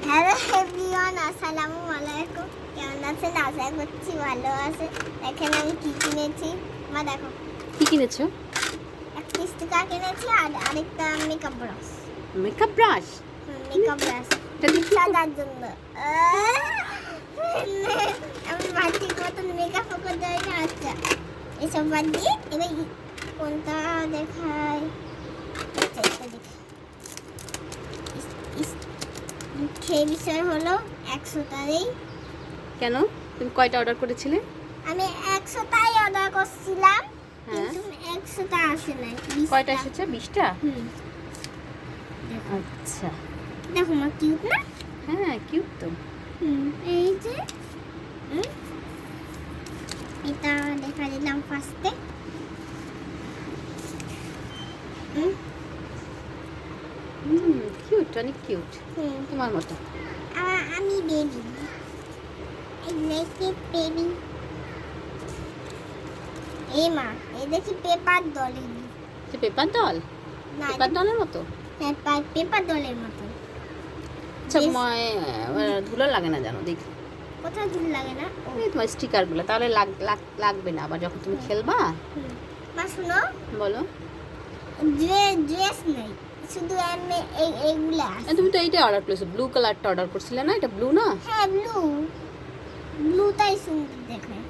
Hello everyone, আসসালামু আলাইকুম। কেমন আছেন? আশা করছি ভালো আছে। দেখেন আমি কি কিনেছি। মা দেখো, কি কিনেছো? একটা স্টিকার কিনেছি আর আরেকটা makeup brush. Makeup brush? Makeup brush এটা দিয়ে কি সাজার জন্য। আমি বাড়ির মতন মেকআপ করতে পারি না। আচ্ছা, এসব বাদ দিয়ে এবার কোনটা দেখাই? আচ্ছা, এটা দেখি। সেই বিষয় হলো 100টাই। কেন? তুমি কয়টা অর্ডার করেছিলে? আমি 100টাই অর্ডার করছিলাম, হ্যাঁ। কিন্তু 100টা আসে নাই। কয়টা এসেছে? 20টা? দেখো আচ্ছা। দেখো মা, কিউট না? হ্যাঁ, কিউট তো। এই যে এটা দেখা দিলাম ফার্স্টে। কিউট, অনেক কিউট, তোমার মতো। আমি বেবি, এই নেকেড বেবি। এই মা, এই দেখি পেপার ডলের। এটা পেপার ডল? না, পেপার ডলের মতো? পেপার ডলের মতো। আচ্ছা, বেশ। ধুলো লাগে না জানো? দেখি কোথায় ধুল লাগে না? ও, এই তোমার স্টিকারগুলো তাহলে লাগবে না আবার যখন তুমি খেলবা। মা শুনো, বলো। ড্রেস নেই, শুধু এমনি এইগুলা আছে। তুমি তো এইটা অর্ডার করেছো, ব্লু কালারটা অর্ডার করছিলে না? এটা ব্লু না? হ্যাঁ, ব্লুটাই সুন্দর দেখায়।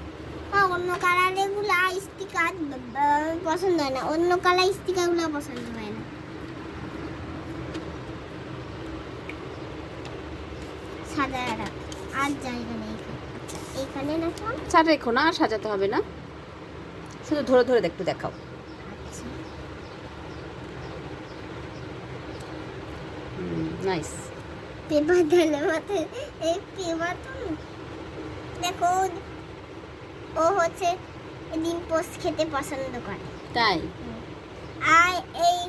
অন্য কালার এগুলা স্টিকার পছন্দ হয় না। অন্য কালার স্টিকারগুলো পছন্দ হয় না। সাদা রাখ, আর জায়গা নেই এখানে। আচ্ছা, এইখানে রাখলাম। ছাড়, রেখো না, আর সাজাতে হবে না, শুধু ধরে ধরে একটু দেখাও। আচ্ছা, নাইস। পেপার ঢালে মাথায়। এই পেপার তো দেখো, ও হচ্ছে ডিম পোস্ট খেতে পছন্দ করে। তাই? আর এই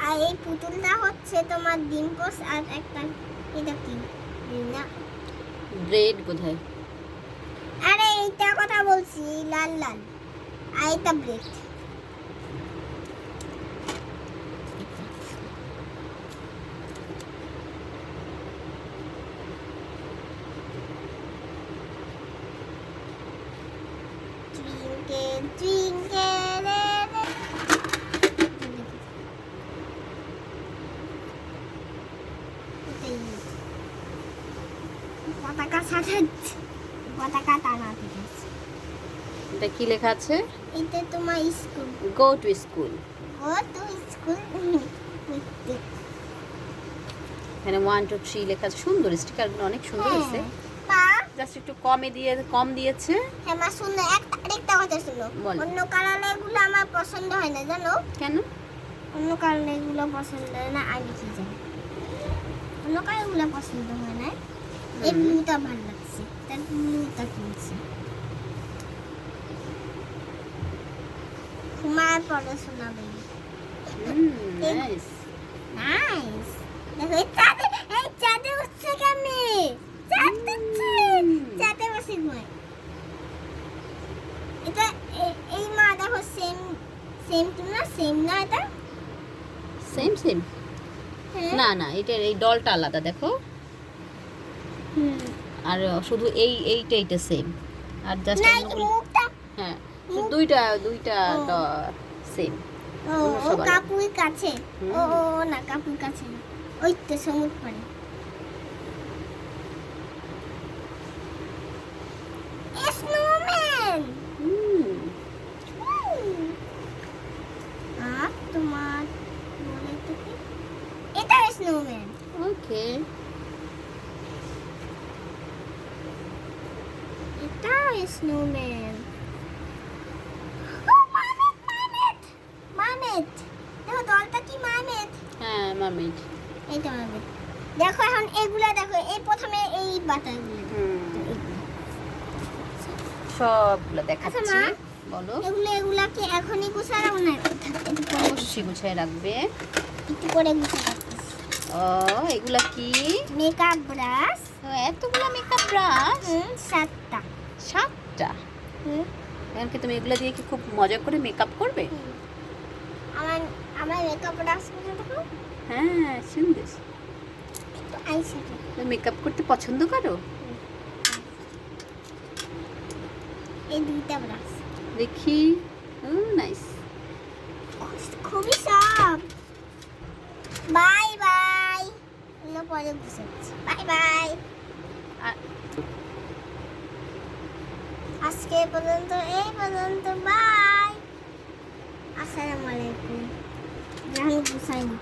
আর এই পুতুলটা হচ্ছে তোমার ডিম পোস্ট। আর একটা এটা কি না, ব্রেড বোধহয়। আরে এইটা কথা বলছি, লাল লাল। আর এটা ব্রেড। টুইঙ্কেল টুইঙ্কেল পতাকা সাজাচ্ছে, পতাকা টানা ঠিক আছে। এটা কি লেখা আছে? এটা তোমার স্কুল। Go to school. ও তো স্কুল। এখানে 1 2 3 লেখা আছে। সুন্দর, স্টিকারগুলো অনেক সুন্দর আছে। মা, জাস্ট একটু কম দিয়েছে। হ্যাঁ মা, শুনো, আরেকটা কথা শুনো। বলো। অন্য কালারগুলো আমার পছন্দ হয় না, জানো? কেন? অন্য কালারগুলো পছন্দ হয় না, আমি কি জানি। অন্য কালারগুলো পছন্দ হয় না। এই ব্লুটা ভালো লাগছে, তার ব্লুটা কিনছি। তোমার পড়াশোনা বেবি। নাইস। নাইস। দেখো, এই চাঁদে উঠছে কেমনে? চাঁদ উঠছে। চাঁদে বসে ঘুমায়। এটা এই মা দেখো, সেম টু না? সেম না এটা? সেম। হ্যাঁ। না না, এটার এই ডলটা আলাদা, দেখো। আর শুধু এইটা সেম। আর জাস্ট না, এই মুখটা। হ্যাঁ, মুখ- দুইটা ও। সেম। ও অন্য সব আলাদা। কাপুর কাছে। হুম। ও না, কাপুর কাছে না। ওই তো সমুদ্র পাড়ে। স্নোম্যান। আর তোমার বলে তো কি? এটা স্নোম্যান। ওকে। এটা স্নোম্যান। মামেট। দেখো দলটা কি মামেট। হ্যাঁ, মারমেড। এইটা মামেট। দেখো এখন এগুলা দেখো, এই প্রথমে এই বাটাগুলো। সবগুলো আচ্ছা দেখাচ্ছি। মা, বলো। এগুলা কি এখনই গুছানো না? অবশ্যই গুছিয়ে রাখবে। একটু করে গুছানো। ও, এগুলা কি? Makeup brush. এতগুলো মেকআপ ব্রাশ? 7টা। 7টা? এখন কি তুমি এগুলা দিয়ে কি খুব মজা করে মেকআপ করবে? আমার আমার মেকআপ ব্রাশ দেখো। হ্যাঁ, সুন্দর। আইশ্যাডো। তুমি মেকআপ করতে পছন্দ করো? এই দুইটা ব্রাশ দেখি। নাইস। খুবই সব। Bye bye. অন্য পরে বুঝাচ্ছি। Bye bye. আজকে এই পর্যন্ত বাই। আসসালামু আলাইকুম। আমি বুঝাইনি।